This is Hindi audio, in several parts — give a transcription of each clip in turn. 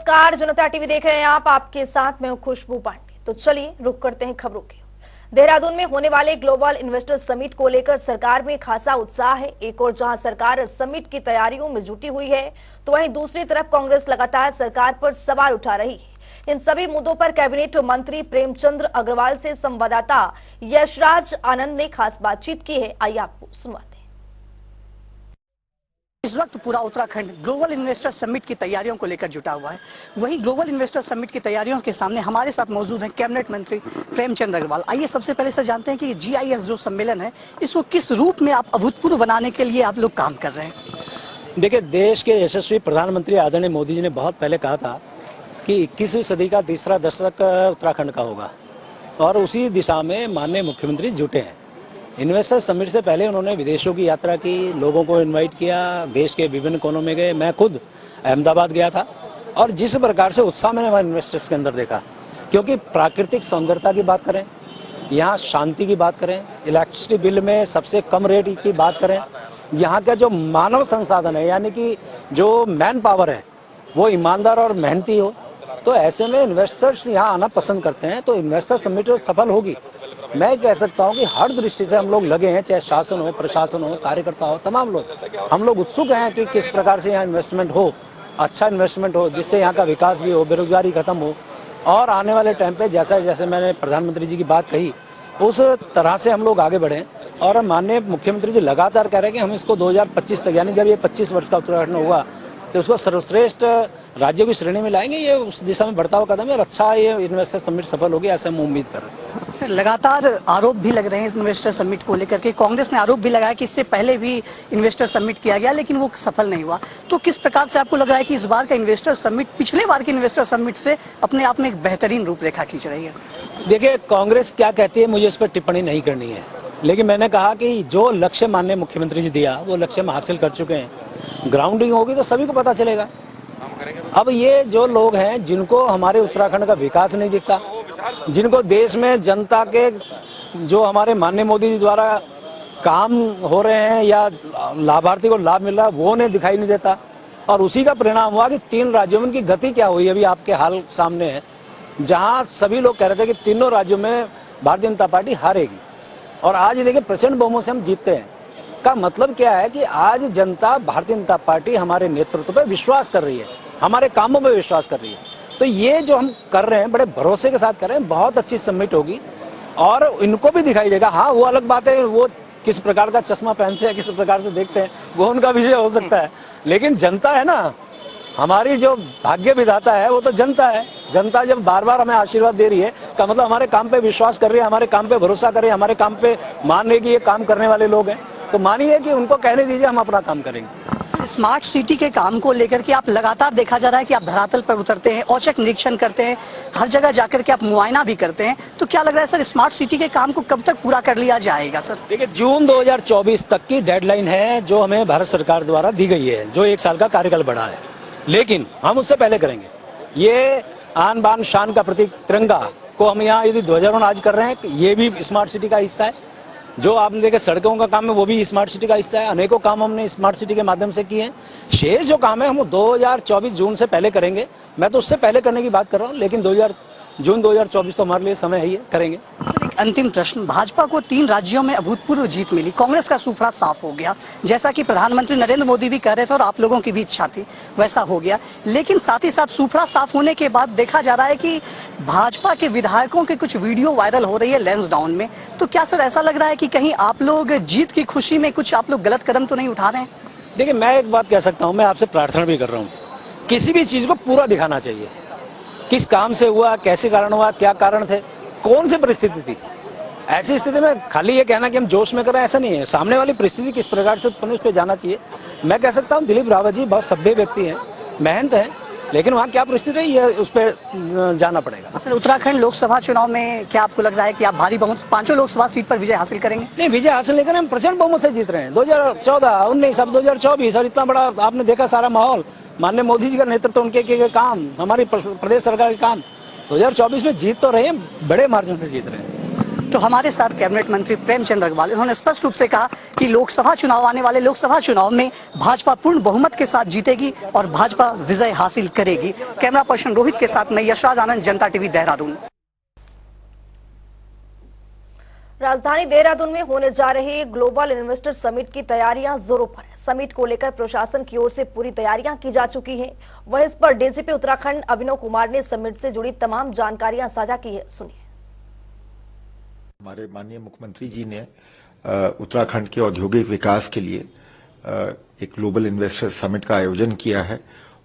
नमस्कार, जनता टीवी देख रहे हैं आप। आपके साथ मैं हूं खुशबू पांडे। तो चलिए रुक करते हैं खबरों की। देहरादून में होने वाले ग्लोबल इन्वेस्टर समिट को लेकर सरकार में खासा उत्साह है। एक और जहां सरकार समिट की तैयारियों में जुटी हुई है, तो वहीं दूसरी तरफ कांग्रेस लगातार सरकार पर सवाल उठा रही है। इन सभी मुद्दों पर कैबिनेट मंत्री प्रेमचंद अग्रवाल से संवाददाता यशराज आनंद ने खास बातचीत की है। आइए आपको सुनवाते हैं। इस वक्त पूरा उत्तराखंड ग्लोबल इन्वेस्टर समिट की तैयारियों को लेकर जुटा हुआ है। वहीं ग्लोबल इन्वेस्टर समिट की तैयारियों के सामने हमारे साथ मौजूद हैं कैबिनेट मंत्री प्रेमचंद अग्रवाल। आइए सबसे पहले से जानते हैं कि GIS जो सम्मेलन है, इसको किस रूप में आप अभूतपूर्व बनाने के लिए आप लोग काम कर रहे हैं? देखिए, देश के यशस्वी प्रधानमंत्री आदरणीय मोदी जी ने बहुत पहले कहा था कि 21वीं सदी का तीसरा दशक उत्तराखंड का होगा, और उसी दिशा में माननीय मुख्यमंत्री जुटे हैं। इन्वेस्टर समिट से पहले उन्होंने विदेशों की यात्रा की, लोगों को इनवाइट किया, देश के विभिन्न कोनों में गए। मैं खुद अहमदाबाद गया था, और जिस प्रकार से उत्साह मैंने वहाँ इन्वेस्टर्स के अंदर देखा, क्योंकि प्राकृतिक सौंदर्यता की बात करें, यहाँ शांति की बात करें, इलेक्ट्रिसिटी बिल में सबसे कम रेट की बात करें, यहाँ का जो मानव संसाधन है यानी कि जो मैन पावर है वो ईमानदार और मेहनती हो, तो ऐसे में इन्वेस्टर्स यहाँ आना पसंद करते हैं। तो इन्वेस्टर समिट जो सफल होगी, मैं कह सकता हूँ कि हर दृष्टि से हम लोग लगे हैं, चाहे शासन हो, प्रशासन हो, कार्यकर्ता हो, तमाम लोग हम लोग उत्सुक हैं कि किस प्रकार से यहाँ इन्वेस्टमेंट हो, अच्छा इन्वेस्टमेंट हो, जिससे यहाँ का विकास भी हो, बेरोजगारी खत्म हो, और आने वाले टाइम पे जैसा जैसे मैंने प्रधानमंत्री जी की बात कही उस तरह से हम लोग आगे बढ़ें। और माननीय मुख्यमंत्री जी लगातार कह रहे हैं कि हम इसको 2025 तक, यानी जब ये 25 वर्ष का उत्तराखंड होगा, तो उसको सर्वश्रेष्ठ राज्यों की श्रेणी में लाएंगे। ये उस दिशा में बढ़ता हुआ कदम है, और अच्छा ये इन्वेस्टर समिट सफल होगी, ऐसे हम उम्मीद कर रहे हैं। सर, लगातार आरोप भी लग रहे हैं इस इन्वेस्टर समिट को लेकर के। कांग्रेस ने आरोप भी लगाया कि इससे पहले भी इन्वेस्टर समिट किया गया, लेकिन वो सफल नहीं हुआ। तो किस प्रकार से आपको लग रहा है कि इस बार का इन्वेस्टर समिट पिछले बार के इन्वेस्टर समिट से अपने आप में एक बेहतरीन रूपरेखा खींच रही है? देखिए, कांग्रेस क्या कहती है मुझे इस पर टिप्पणी नहीं करनी है, लेकिन मैंने कहा कि जो लक्ष्य माननीय मुख्यमंत्री जी दिया वो लक्ष्य हम हासिल कर चुके हैं। ग्राउंडिंग होगी तो सभी को पता चलेगा। अब ये जो लोग हैं जिनको हमारे उत्तराखंड का विकास नहीं दिखता, जिनको देश में जनता के जो हमारे माननीय मोदी जी द्वारा काम हो रहे हैं या लाभार्थी को लाभ मिल रहा है, वो उन्हें दिखाई नहीं देता, और उसी का परिणाम हुआ कि 3 राज्यों में उनकी गति क्या हुई अभी आपके हाल सामने है, जहां सभी लोग कह रहे थे कि तीनों राज्यों में भारतीय जनता पार्टी हारेगी, और आज देखिए प्रचंड बहुमत से हम जीतते हैं। का मतलब क्या है कि आज जनता भारतीय जनता पार्टी हमारे नेतृत्व पर विश्वास कर रही है, हमारे कामों पर विश्वास कर रही है। तो ये जो हम कर रहे हैं बड़े भरोसे के साथ कर रहे हैं, बहुत अच्छी समिट होगी, और इनको भी दिखाई देगा। हाँ, वो अलग बात है, वो किस प्रकार का चश्मा पहनते हैं, किस प्रकार से देखते हैं, वो उनका विषय हो सकता है, लेकिन जनता है ना, हमारी जो भाग्य विधाता है वो तो जनता है। जनता जब बार बार हमें आशीर्वाद दे रही है, का मतलब हमारे काम पे विश्वास कर रही है, हमारे काम पे भरोसा कर रही है, हमारे काम पे मान रही है कि ये काम करने वाले लोग हैं, तो मानिए कि उनको कहने दीजिए, हम अपना काम करेंगे। स्मार्ट सिटी के काम को लेकर के आप लगातार देखा जा रहा है कि आप धरातल पर उतरते हैं, औचक निरीक्षण करते हैं, हर जगह जाकर के आप मुआयना भी करते हैं। तो क्या लग रहा है सर, स्मार्ट सिटी के काम को कब तक पूरा कर लिया जाएगा? सर देखिए, जून 2024 तक की डेडलाइन है जो हमें भारत सरकार द्वारा दी गई है, जो 1 साल का कार्यकाल बढ़ा है, लेकिन हम उससे पहले करेंगे। ये आन बान शान का प्रतीक तिरंगा को हम यहाँ यदि ध्वजारोहण आज कर रहे हैं, ये भी स्मार्ट सिटी का हिस्सा है। जो आपने देखा सड़कों का काम है वो भी स्मार्ट सिटी का हिस्सा है। अनेकों काम हमने स्मार्ट सिटी के माध्यम से किए हैं। शेष जो काम है हम 2024 जून से पहले करेंगे। मैं तो उससे पहले करने की बात कर रहा हूँ, लेकिन जून 2024 तो हमारे लिए समय है, करेंगे। अंतिम प्रश्न, भाजपा को 3 राज्यों में अभूतपूर्व जीत मिली, कांग्रेस का सूफड़ा साफ हो गया, जैसा कि प्रधानमंत्री नरेंद्र मोदी भी कह रहे थे और आप लोगों की भी इच्छा थी, वैसा हो गया। लेकिन साथ ही साथ सूफड़ा साफ होने के बाद देखा जा रहा है कि भाजपा के विधायकों के कुछ वीडियो वायरल हो रही है लैंसडाउन में। तो क्या सर ऐसा लग रहा है कि कहीं आप लोग जीत की खुशी में कुछ आप लोग गलत कदम तो नहीं उठा रहे हैं? देखिए, मैं एक बात कह सकता हूँ, मैं आपसे प्रार्थना भी कर रहा हूँ, किसी भी चीज को पूरा दिखाना चाहिए। किस काम से हुआ, कैसे कारण हुआ, क्या कारण थे, कौन सी परिस्थिति थी। ऐसी स्थिति में खाली ये कहना कि हम जोश में कर रहे हैं, ऐसा नहीं है। सामने वाली परिस्थिति किस प्रकार से उत्पन्न, उस पर जाना चाहिए। मैं कह सकता हूँ दिलीप रावत जी बहुत सभ्य व्यक्ति हैं, मेहनत है, लेकिन वहाँ क्या परिस्थिति है ये उस पर जाना पड़ेगा। सर, उत्तराखंड लोकसभा चुनाव में क्या आपको लग रहा है कि आप भारी बहुमत 5 लोकसभा सीट पर विजय हासिल करेंगे? नहीं, विजय हासिल नहीं करें, हम प्रचंड बहुमत से जीत रहे हैं। 2014, 19, अब 2024, और इतना बड़ा आपने देखा सारा माहौल, माननीय मोदी जी का नेतृत्व, उनके किए गए काम, हमारी प्रदेश सरकार के काम, 2024 में जीत तो रहे हैं, बड़े मार्जिन से जीत रहे हैं। तो हमारे साथ कैबिनेट मंत्री प्रेमचंद अग्रवाल, उन्होंने स्पष्ट रूप से कहा कि लोकसभा चुनाव, आने वाले लोकसभा चुनाव में भाजपा पूर्ण बहुमत के साथ जीतेगी और भाजपा विजय हासिल करेगी। कैमरा पर्सन रोहित के साथ मैं यशराज आनंद, जनता टीवी, देहरादून। राजधानी देहरादून में होने जा रहे ग्लोबल इन्वेस्टर समिट की तैयारियां जोरों पर है। समिट को लेकर प्रशासन की ओर से पूरी तैयारियां की जा चुकी हैं। वहीं इस पर डीजीपी उत्तराखंड अभिनव कुमार ने समिट से जुड़ी तमाम जानकारियां साझा की है। सुनिए। हमारे माननीय मुख्यमंत्री जी ने उत्तराखंड के औद्योगिक विकास के लिए एक ग्लोबल इन्वेस्टर समिट का आयोजन किया है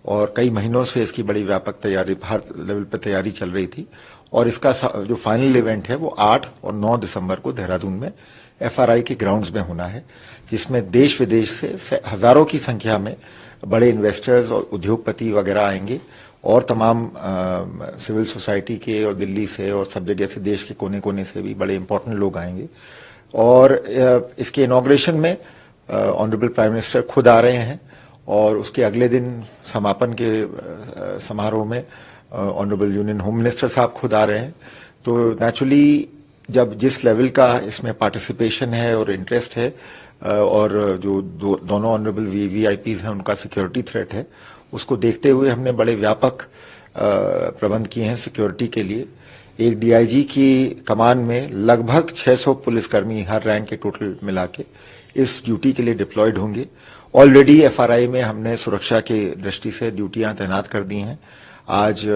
और कई महीनों से इसकी बड़ी व्यापक तैयारी, हर लेवल पर तैयारी चल रही थी और इसका जो फाइनल इवेंट है वो 8 और 9 दिसंबर को देहरादून में FRI के ग्राउंड्स में होना है, जिसमें देश विदेश से हजारों की संख्या में बड़े इन्वेस्टर्स और उद्योगपति वगैरह आएंगे और तमाम सिविल सोसाइटी के और दिल्ली से और सब जगह से, देश के कोने कोने से भी बड़े इंपॉर्टेंट लोग आएंगे। और इसके इनॉग्रेशन में ऑनरेबल प्राइम मिनिस्टर खुद आ रहे हैं और उसके अगले दिन समापन के समारोह में ऑनरेबल यूनियन होम मिनिस्टर साहब खुद आ रहे हैं। तो नेचुरली जब जिस लेवल का इसमें पार्टिसिपेशन है और इंटरेस्ट है और जो दोनों ऑनरेबल VVIPs हैं उनका सिक्योरिटी थ्रेट है, उसको देखते हुए हमने बड़े व्यापक प्रबंध किए हैं सिक्योरिटी के लिए। एक DIG की कमान में लगभग 600 पुलिसकर्मी हर रैंक के टोटल मिला के इस ड्यूटी के लिए डिप्लॉयड होंगे। ऑलरेडी FRI में हमने सुरक्षा के दृष्टि से ड्यूटियां तैनात कर दी हैं। आज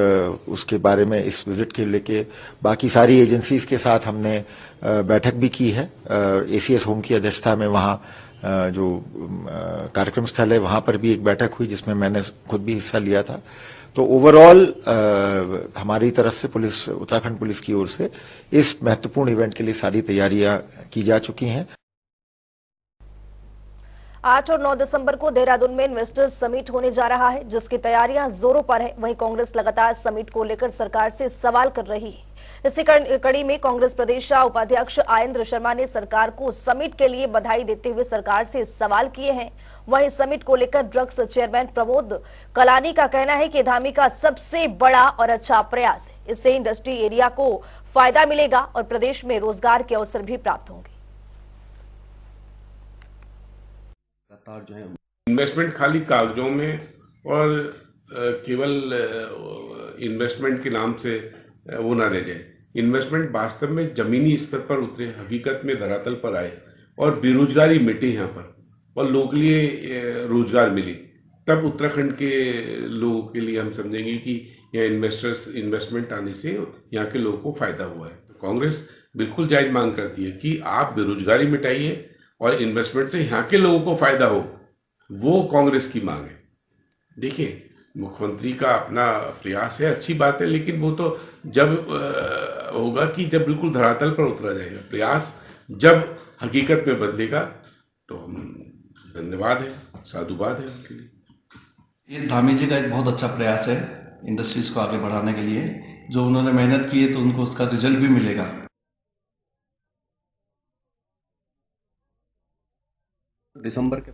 उसके बारे में इस विजिट के लेके बाकी सारी एजेंसीज के साथ हमने बैठक भी की है। ACS होम की अध्यक्षता में वहाँ जो कार्यक्रम स्थल है वहाँ पर भी एक बैठक हुई जिसमें मैंने खुद भी हिस्सा लिया था। तो ओवरऑल हमारी तरफ से उत्तराखंड पुलिस की ओर से इस महत्वपूर्ण इवेंट के लिए सारी तैयारियां की जा चुकी हैं। 8 और 9 दिसंबर को देहरादून में इन्वेस्टर्स समिट होने जा रहा है, जिसकी तैयारियां जोरों पर है। वहीं कांग्रेस लगातार समिट को लेकर सरकार से सवाल कर रही है। इसी कड़ी में कांग्रेस प्रदेश उपाध्यक्ष आयेंद्र शर्मा ने सरकार को समिट के लिए बधाई देते हुए सरकार से सवाल किए हैं। वहीं समिट को लेकर ड्रग्स चेयरमैन प्रमोद कलानी का कहना है कि धामी का सबसे बड़ा और अच्छा प्रयास है। इससे इंडस्ट्री एरिया को फायदा मिलेगा और प्रदेश में रोजगार के अवसर भी प्राप्त होंगे। जो है इन्वेस्टमेंट खाली कागजों में और केवल इन्वेस्टमेंट के नाम से वो ना रह जाए। इन्वेस्टमेंट वास्तव में जमीनी स्तर पर उतरे, हकीकत में धरातल पर आए और बेरोजगारी मिटे यहाँ पर और लोगों के लिए रोजगार मिले, तब उत्तराखंड के लोगों के लिए हम समझेंगे कि यह इन्वेस्टमेंट आने से यहाँ के लोगों को फायदा हुआ है। कांग्रेस बिल्कुल जायज मांग करती है कि आप बेरोजगारी मिटाइए और इन्वेस्टमेंट से यहाँ के लोगों को फायदा हो, वो कांग्रेस की मांग है। देखिए, मुख्यमंत्री का अपना प्रयास है, अच्छी बात है, लेकिन वो तो जब होगा कि जब बिल्कुल धरातल पर उतरा जाएगा। प्रयास जब हकीकत में बदलेगा तो धन्यवाद है, साधुवाद है उनके लिए। ये धामी जी का एक बहुत अच्छा प्रयास है इंडस्ट्रीज को आगे बढ़ाने के लिए। जो उन्होंने मेहनत की है तो उनको उसका रिजल्ट भी मिलेगा। दिसंबर के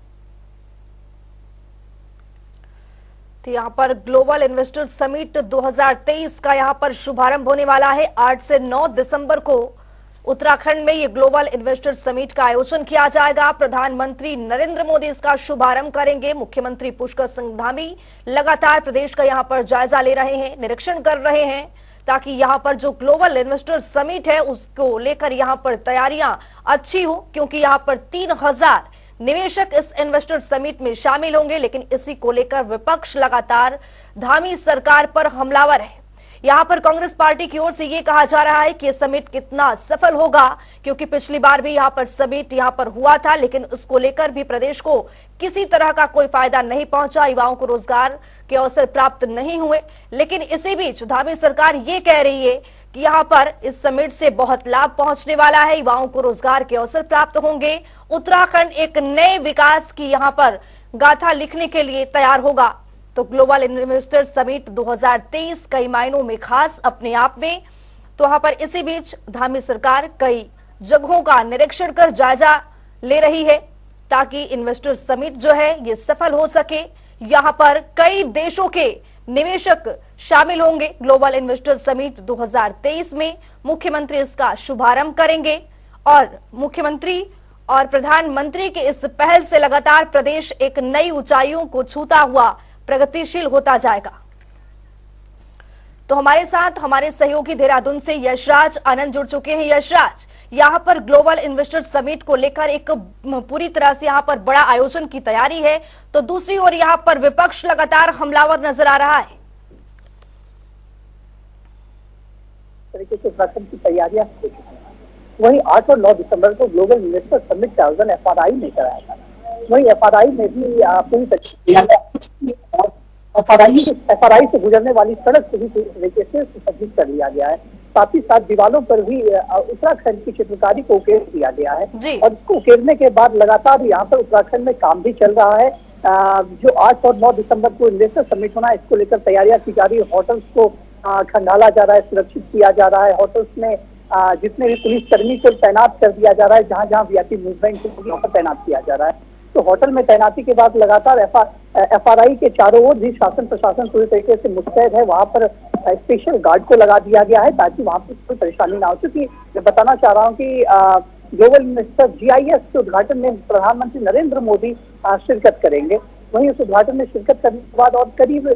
तो यहाँ पर ग्लोबल इन्वेस्टर समिट 2023 का यहाँ पर शुभारंभ होने वाला है। 8 से 9 दिसंबर को उत्तराखंड में ये ग्लोबल इन्वेस्टर समिट का आयोजन किया जाएगा। प्रधानमंत्री नरेंद्र मोदी इसका शुभारंभ करेंगे। मुख्यमंत्री पुष्कर सिंह धामी लगातार प्रदेश का यहाँ पर जायजा ले रहे हैं, निरीक्षण कर रहे हैं, ताकि यहाँ पर जो ग्लोबल इन्वेस्टर समिट है उसको लेकर यहाँ पर तैयारियां अच्छी हो, क्योंकि यहाँ पर 3000 निवेशक इस इन्वेस्टर समिट में शामिल होंगे। लेकिन इसी को लेकर विपक्ष लगातार धामी सरकार पर हमलावर है। यहां पर कांग्रेस पार्टी की ओर से यह कहा जा रहा है कि यह समिट कितना सफल होगा, क्योंकि पिछली बार भी यहां पर समिट यहां पर हुआ था, लेकिन उसको लेकर भी प्रदेश को किसी तरह का कोई फायदा नहीं पहुंचा, युवाओं को रोजगार के अवसर प्राप्त नहीं हुए। लेकिन इसी बीच धामी सरकार ये कह रही है कि यहाँ पर इस समिट से बहुत लाभ पहुंचने वाला है, युवाओं को रोजगार के अवसर प्राप्त होंगे। उत्तराखंड एक नए विकास की यहाँ पर गाथा लिखने के लिए तैयार होगा। तो ग्लोबल इन्वेस्टर समिट 2023 कई मायनों में खास अपने आप में। तो यहाँ पर इसी बीच धामी सरकार कई जगहों का निरीक्षण कर जायजा ले रही है, ताकि इन्वेस्टर समिट जो है ये सफल हो सके। यहाँ पर कई देशों के निवेशक शामिल होंगे ग्लोबल इन्वेस्टर समिट 2023 में। मुख्यमंत्री इसका शुभारंभ करेंगे और मुख्यमंत्री और प्रधानमंत्री की इस पहल से लगातार प्रदेश एक नई ऊंचाइयों को छूता हुआ प्रगतिशील होता जाएगा। तो हमारे साथ हमारे सहयोगी देहरादून से यशराज आनंद जुड़ चुके हैं। यशराज, यहाँ पर ग्लोबल इन्वेस्टर समिट को लेकर एक पूरी तरह से यहाँ पर बड़ा आयोजन की तैयारी है, तो दूसरी ओर यहाँ पर विपक्ष लगातार हमलावर नजर आ रहा है। तरीके से उत्तराखंड की तैयारियां हो चुकी हैं। वहीं 8 और 9 दिसंबर को ग्लोबल इन्वेस्टर समिट का आयोजन एफआरआई में कराया था। वहीं एफआरआई में भी पूरी एफआरआई से गुजरने वाली सड़क को भी पूरी तरीके से सुसज्जित कर लिया गया है। साथ ही साथ दीवारों पर भी उत्तराखंड की चित्रकारी को उकेर दिया गया है और इसको उकेरने के बाद लगातार यहाँ पर उत्तराखंड में काम भी चल रहा है। जो 8 और 9 दिसंबर को इन्वेस्टर समिट होना है, इसको लेकर तैयारियां की जा रही है। होटल्स को खंगाला जा रहा है, सुरक्षित किया जा रहा है। होटल्स में जितने भी पुलिसकर्मी को तैनात कर दिया जा रहा है, जहां जहां वीआईपी मूवमेंट है वहां पर तैनात किया जा रहा है। तो होटल में तैनाती के बाद लगातार एफआरआई के चारों ओर भी शासन प्रशासन पूरी तरीके से मुस्तैद है। वहां पर स्पेशल गार्ड को लगा दिया गया है ताकि वहां पर कोई परेशानी ना हो। क्योंकि मैं बताना चाह रहा हूँ कि ग्लोबल इन्वेस्टर GIS के उद्घाटन में प्रधानमंत्री नरेंद्र मोदी शिरकत करेंगे। वहीं उस उद्घाटन में शिरकत करने के बाद और करीब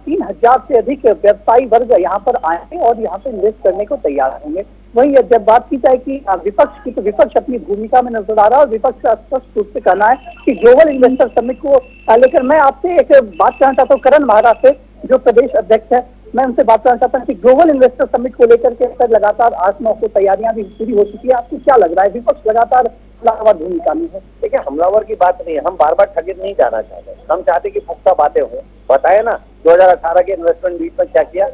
3000 से अधिक व्यवसायी वर्ग यहाँ पर आएंगे और यहाँ पे इन्वेस्ट करने को तैयार होंगे। वहीं जब बात की जाए कि विपक्ष की, तो विपक्ष अपनी भूमिका में नजर आ रहा है और विपक्ष का स्पष्ट रूप से कहना है कि ग्लोबल इन्वेस्टर समिट को लेकर मैं आपसे एक बात कहना चाहता हूँ। करण महाराज से, जो प्रदेश अध्यक्ष है, मैं उनसे बात करना चाहता हूँ कि ग्लोबल इन्वेस्टर समिट को लेकर के लगातार 8-9 को तैयारियां भी पूरी हो चुकी है। आपको क्या लग रहा है, विपक्ष लगातार हमलावर भूमिका में है? देखिए, हमलावर की बात नहीं है, हम बार बार ठगित नहीं जाना चाहते। हम चाहते कि पुख्ता बातें हों। बताए ना 2018 के इन्वेस्टमेंट मीट में क्या किया,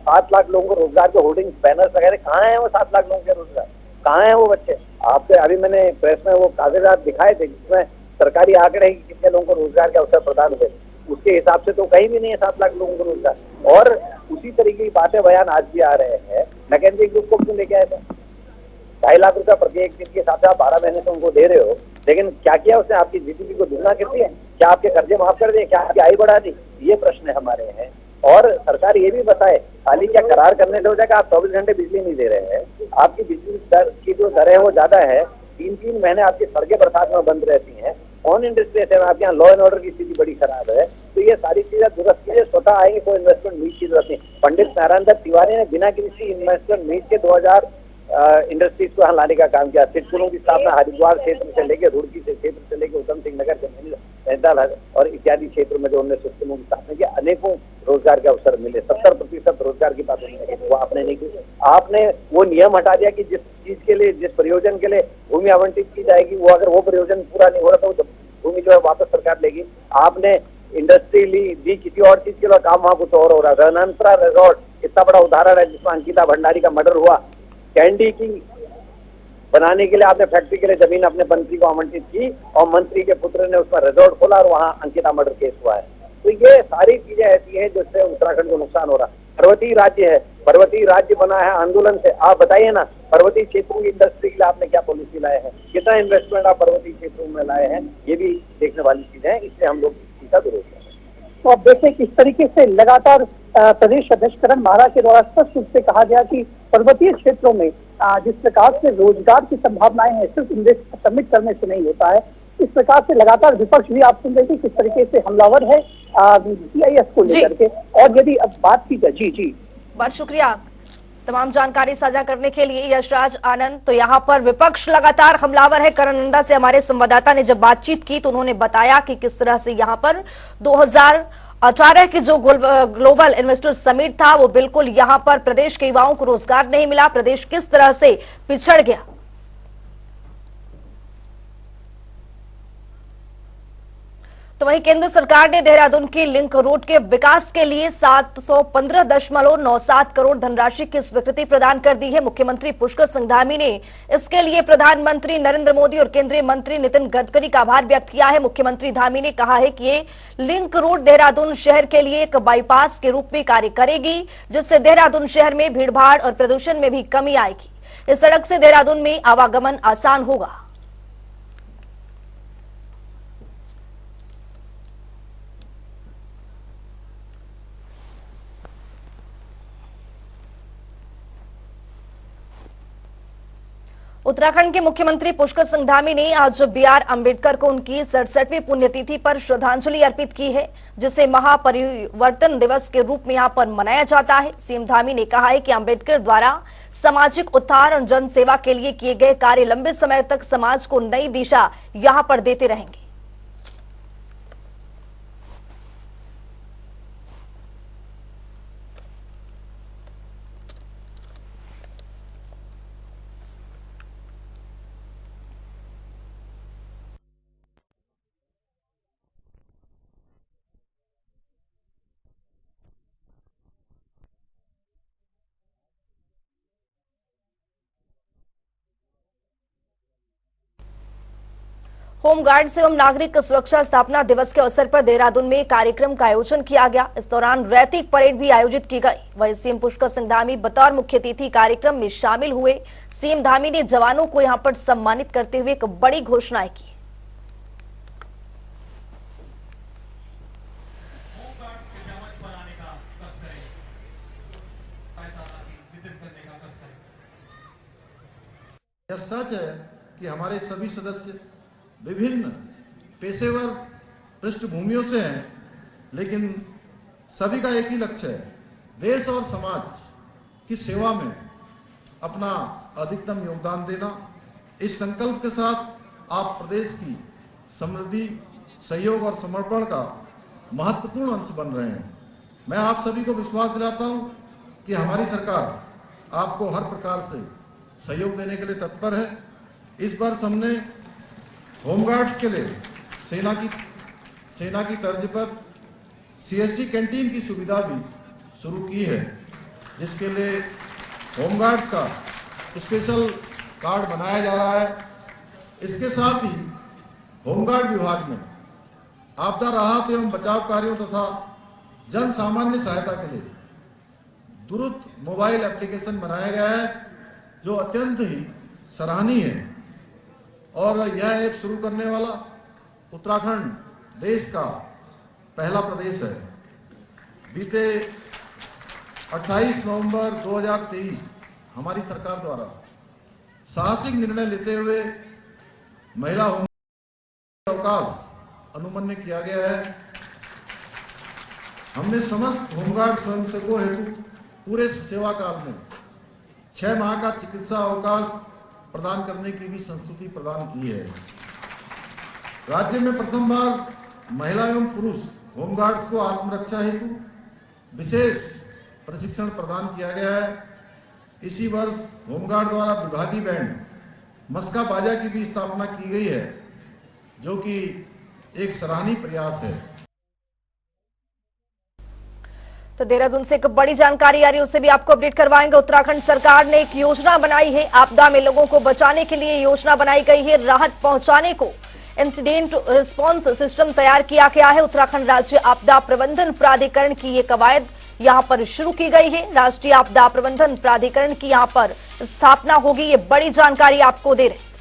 7 लाख लोगों को रोजगार के होर्डिंग्स बैनर्स वगैरह, कहाँ है वो 7 लाख लोगों के रोजगार? कहाँ है वो बच्चे? आपसे अभी मैंने प्रेस में वो कागजात दिखाए थे जिसमें सरकारी आंकड़े कि कितने लोगों को रोजगार के अवसर प्रदान हुए, उसके हिसाब से तो कहीं भी नहीं है 7 लाख लोगों को रोजगार। और उसी तरीके की बातें बयान आज भी आ रहे हैं। मैकेंजी ग्रुप को क्यों लेके आए थे? 2.5 लाख रुपया प्रति एक दिन के हिसाब से आप 12 महीने से उनको दे रहे हो, लेकिन क्या किया उसने? आपकी जीडीपी को दुगना कर दिया? क्या आपके कर्जे माफ कर दिए? क्या आपकी आय बढ़ा दी? ये प्रश्न हमारे हैं। और सरकार ये भी बताए, खाली क्या करार करने से हो जाएगा? आप 24 घंटे बिजली नहीं दे रहे हैं, आपकी बिजली दर की जो दर है वो ज्यादा है। 3-3 महीने आपकी सड़कें बरसात में बंद रहती हैं। ऑन इंडस्ट्री है, आपके यहाँ लॉ एंड ऑर्डर की स्थिति बड़ी खराब है। तो ये सारी चीजें दुरुस्त कीजिए, स्वतः आएंगे, कोई इन्वेस्टमेंट मीट की जरूरत नहीं। पंडित नारायण दत्त तिवारी ने बिना किसी इन्वेस्टमेंट मीट के 2000 इंडस्ट्रीज को यहाँ लाने का काम किया। सिटकुलों की स्थापना हरिद्वार क्षेत्र से लेकर रुड़की से क्षेत्र से लेकर उधम सिंह नगर नैनीताल और इत्यादि क्षेत्र में जो उन्होंने सिस्टमों की स्थापना की, अनेकों रोजगार के अवसर मिले। 70% रोजगार की बात नहीं, वो आपने नहीं की। आपने वो नियम हटा दिया कि जिस चीज के लिए, जिस प्रयोजन के लिए भूमि आवंटित की जाएगी, वो अगर वो प्रयोजन पूरा नहीं हो रहा तो भूमि जो है वापस सरकार लेगी। आपने इंडस्ट्री दी किसी और चीज के लिए, काम वहां कुछ और हो रहा है। रनंतरा रिजॉर्ट इतना बड़ा उदाहरण है जिसमें अंकिता भंडारी का मर्डर हुआ। कैंडी की बनाने के लिए आपने फैक्ट्री के लिए जमीन अपने मंत्री को आवंटित की और मंत्री के पुत्र ने उसका रिजॉर्ट खोला और वहां अंकिता मर्डर केस हुआ है। तो ये सारी चीजें ऐसी हैं जिससे उत्तराखंड को नुकसान हो रहा है। पर्वतीय राज्य है, पर्वतीय राज्य बना है आंदोलन से। आप बताइए ना, पर्वतीय क्षेत्रों की इंडस्ट्री के लिए आपने क्या पॉलिसी लाए हैं, कितना इन्वेस्टमेंट आप पर्वतीय क्षेत्रों में लाए हैं, ये भी देखने वाली चीजें हैं। इसलिए हम लोग इसी का विरोध करें। तो आप देखें किस तरीके से लगातार प्रदेश अध्यक्ष करण महाराज के द्वारा स्पष्ट रूप से कहा गया कि पर्वतीय क्षेत्रों में जिस प्रकार से रोजगार की संभावनाएं हैं, सिर्फ इन्वेस्ट समिट करने से नहीं होता है। इस प्रकार से लगातार विपक्ष भी आप सुन रहे थे किस तरीके से हमलावर है GIS को लेकर के। और यदि अब बात की जाए, जी बहुत शुक्रिया तमाम जानकारी साझा करने के लिए यशराज आनंद। तो यहाँ पर विपक्ष लगातार हमलावर है। करण से हमारे संवाददाता ने जब बातचीत की तो उन्होंने बताया कि किस तरह से यहाँ पर 2018 की जो ग्लोबल इन्वेस्टर समिट था वो बिल्कुल यहाँ पर प्रदेश के युवाओं को रोजगार नहीं मिला, प्रदेश किस तरह से पिछड़ गया। तो वहीं केंद्र सरकार ने देहरादून की लिंक रोड के विकास के लिए 715.97 करोड़ धनराशि की स्वीकृति प्रदान कर दी है। मुख्यमंत्री पुष्कर सिंह धामी ने इसके लिए प्रधानमंत्री नरेंद्र मोदी और केंद्रीय मंत्री नितिन गडकरी का आभार व्यक्त किया है। मुख्यमंत्री धामी ने कहा है कि ये लिंक रोड देहरादून शहर के लिए एक बाईपास के रूप में कार्य करेगी, जिससे देहरादून शहर में भीड़भाड़ और प्रदूषण में भी कमी आएगी। इस सड़क से देहरादून में आवागमन आसान होगा। उत्तराखंड के मुख्यमंत्री पुष्कर सिंह धामी ने आज बी.आर. अंबेडकर को उनकी 67वीं पुण्यतिथि पर श्रद्धांजलि अर्पित की है, जिसे महापरिवर्तन दिवस के रूप में यहां पर मनाया जाता है। सीएम धामी ने कहा है कि अंबेडकर द्वारा सामाजिक उत्थान और जन सेवा के लिए किए गए कार्य लंबे समय तक समाज को नई दिशा यहां पर देते रहेंगे। होमगार्ड्स एवं नागरिक सुरक्षा स्थापना दिवस के अवसर पर देहरादून में कार्यक्रम का आयोजन किया गया। इस दौरान रैतिक परेड भी आयोजित की गई। वहीं सीएम पुष्कर सिंह धामी बतौर मुख्य अतिथि कार्यक्रम में शामिल हुए। सीएम धामी ने जवानों को यहां पर सम्मानित करते हुए एक बड़ी घोषणाएं की। यह सच है कि हमारे सभी सदस्य विभिन्न पेशेवर पृष्ठभूमियों से हैं, लेकिन सभी का एक ही लक्ष्य है, देश और समाज की सेवा में अपना अधिकतम योगदान देना। इस संकल्प के साथ आप प्रदेश की समृद्धि, सहयोग और समर्पण का महत्वपूर्ण अंश बन रहे हैं। मैं आप सभी को विश्वास दिलाता हूं कि हमारी सरकार आपको हर प्रकार से सहयोग देने के लिए तत्पर है। इस वर्ष हमने होमगार्ड्स के लिए सेना की तर्ज पर सीएसडी कैंटीन की सुविधा भी शुरू की है, जिसके लिए होमगार्ड्स का स्पेशल कार्ड बनाया जा रहा है। इसके साथ ही होमगार्ड विभाग में आपदा राहत एवं बचाव कार्यों तथा जन सामान्य सहायता के लिए तुरंत मोबाइल एप्लीकेशन बनाया गया है, जो अत्यंत ही सराहनीय है। और यह ऐप शुरू करने वाला उत्तराखंड देश का पहला प्रदेश है। बीते 28 नवंबर 2023 हमारी सरकार द्वारा साहसिक निर्णय लेते हुए महिला होम अवकाश अनुमन्य किया गया है। हमने समस्त होमगार्ड स्वयंसेवकों हेतु पूरे सेवा काल में 6 माह का चिकित्सा अवकाश प्रदान करने की भी संस्तुति प्रदान की है। राज्य में प्रथम बार महिला एवं पुरुष होमगार्ड्स को आत्मरक्षा हेतु विशेष प्रशिक्षण प्रदान किया गया है। इसी वर्ष होमगार्ड द्वारा विभागीय बैंड मस्का बाजा की भी स्थापना की गई है, जो कि एक सराहनीय प्रयास है। तो देहरादून से एक बड़ी जानकारी आ रही है, उससे भी आपको अपडेट करवाएंगे। उत्तराखंड सरकार ने एक योजना बनाई है। आपदा में लोगों को बचाने के लिए योजना बनाई गई है। राहत पहुंचाने को इंसिडेंट रिस्पांस सिस्टम तैयार किया गया है। उत्तराखंड राज्य आपदा प्रबंधन प्राधिकरण की ये कवायद यहां पर शुरू की गई है। राष्ट्रीय आपदा प्रबंधन प्राधिकरण की यहां पर स्थापना होगी। ये बड़ी जानकारी आपको दे रहे हैं।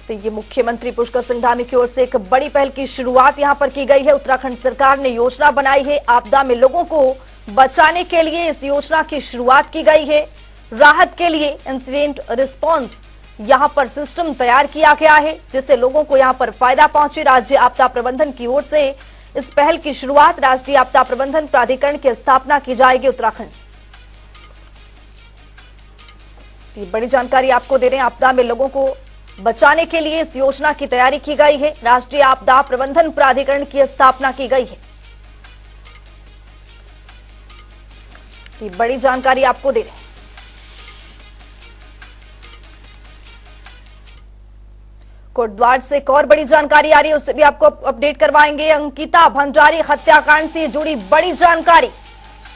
तो ये मुख्यमंत्री पुष्कर सिंह धामी की ओर से एक बड़ी पहल की शुरुआत यहां पर की गई है। उत्तराखंड सरकार ने योजना बनाई है। आपदा में लोगों को बचाने के लिए इस योजना की शुरुआत की गई है। राहत के लिए इंसिडेंट रिस्पांस यहां पर सिस्टम तैयार किया गया है, जिससे लोगों को यहां पर फायदा पहुंचे। राज्य आपदा प्रबंधन की ओर से इस पहल की शुरुआत, राष्ट्रीय आपदा प्रबंधन प्राधिकरण की स्थापना की जाएगी उत्तराखंड। ये बड़ी जानकारी आपको दे रहे हैं। आपदा में लोगों को बचाने के लिए इस योजना की तैयारी की गई है। राष्ट्रीय आपदा प्रबंधन प्राधिकरण की स्थापना की गई है। ये बड़ी जानकारी आपको दे रहे हैं। कोटद्वार से एक और बड़ी जानकारी आ रही है, उससे भी आपको अपडेट करवाएंगे। अंकिता भंडारी हत्याकांड से जुड़ी बड़ी जानकारी।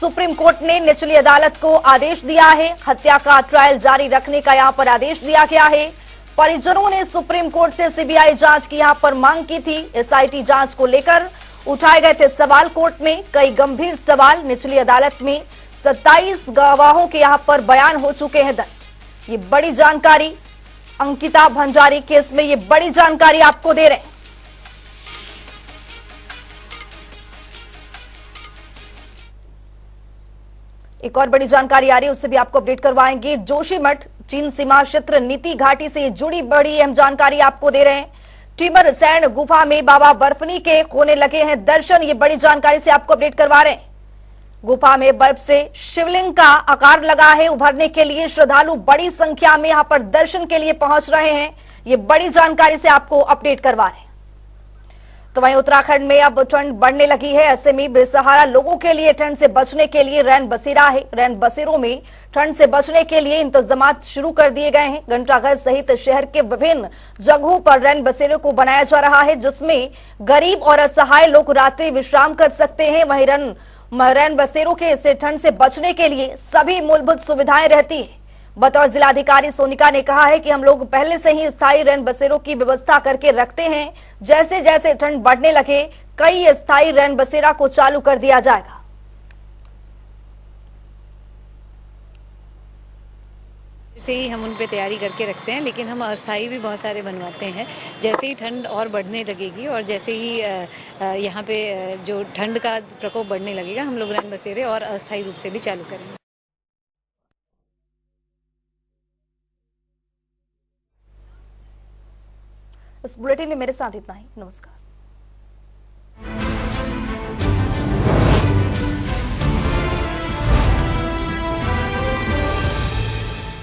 सुप्रीम कोर्ट ने निचली अदालत को आदेश दिया है। हत्या का ट्रायल जारी रखने का यहां पर आदेश दिया गया है। परिजनों ने सुप्रीम कोर्ट से सीबीआई जांच की यहां पर मांग की थी। एसआईटी जांच को लेकर उठाए गए थे सवाल कोर्ट में, कई गंभीर सवाल। निचली अदालत में 27 गवाहों के यहां पर बयान हो चुके हैं दर्ज। ये बड़ी जानकारी अंकिता भंडारी केस में, ये बड़ी जानकारी आपको दे रहे हैं। एक और बड़ी जानकारी आ रही है, उससे भी आपको अपडेट करवाएंगे। जोशीमठ चीन सीमा क्षेत्र नीति घाटी से जुड़ी बड़ी अहम जानकारी आपको दे रहे हैं। टीमर सैंड गुफा में बाबा बर्फनी के होने लगे हैं दर्शन, ये बड़ी जानकारी से आपको अपडेट करवा रहे हैं। गुफा में बर्फ से शिवलिंग का आकार लगा है, उभरने के लिए श्रद्धालु बड़ी संख्या में यहां पर दर्शन के लिए पहुंच रहे हैं। ये बड़ी जानकारी से आपको अपडेट करवा रहे हैं। तो वहीं उत्तराखंड में अब ठंड बढ़ने लगी है। ऐसे में बेसहारा लोगों के लिए ठंड से बचने के लिए रैन बसेरा है। रैन बसेरों में ठंड से बचने के लिए इंतजाम शुरू कर दिए गए हैं। घंटाघर सहित शहर के विभिन्न जगहों पर रैन बसेरों को बनाया जा रहा है, जिसमें गरीब और असहाय लोग रात्रि विश्राम कर सकते हैं। वहीं रैन बसेरों के से ठंड से बचने के लिए सभी मूलभूत सुविधाएं रहती है। बतौर जिलाधिकारी सोनिका ने कहा है कि हम लोग पहले से ही स्थायी रैन बसेरों की व्यवस्था करके रखते हैं। जैसे जैसे ठंड बढ़ने लगे कई स्थायी रैन बसेरा को चालू कर दिया जाएगा। से ही हम उन पे तैयारी करके रखते हैं, लेकिन हम अस्थाई भी बहुत सारे बनवाते हैं। जैसे ही ठंड और बढ़ने लगेगी और जैसे ही यहाँ पे जो ठंड का प्रकोप बढ़ने लगेगा, हम लोग रैन बसेरे और अस्थायी रूप से भी चालू करेंगे। इस बुलेटिन में मेरे साथ इतना ही। नमस्कार।